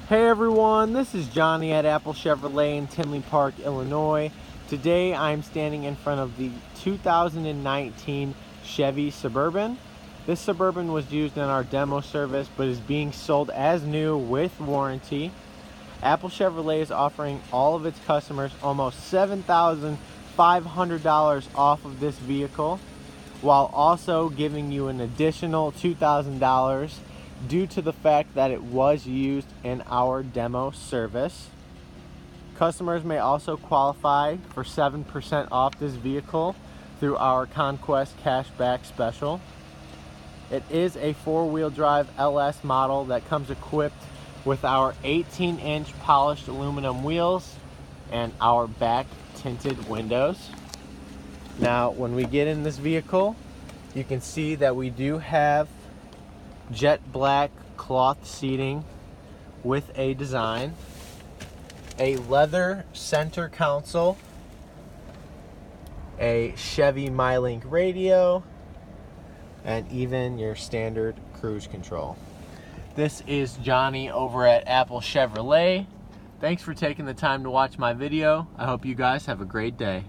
Hey everyone, this is Johnny at Apple Chevrolet in Tinley Park, Illinois. Today I'm standing in front of the 2019 Chevy Suburban. This Suburban was used in our demo service but is being sold as new with warranty. Apple Chevrolet is offering all of its customers almost $7,500 off of this vehicle, while also giving you an additional $2,000 due to the fact that it was used in our demo service. Customers may also qualify for 7% off this vehicle through our Conquest Cashback Special. It is a four-wheel drive LS model that comes equipped with our 18-inch polished aluminum wheels and our back tinted windows. Now, when we get in this vehicle, you can see that we do have jet black cloth seating with a design, a leather center console, a Chevy MyLink radio, and even your standard cruise control. This is Johnny over at Apple Chevrolet. Thanks for taking the time to watch my video. I hope you guys have a great day.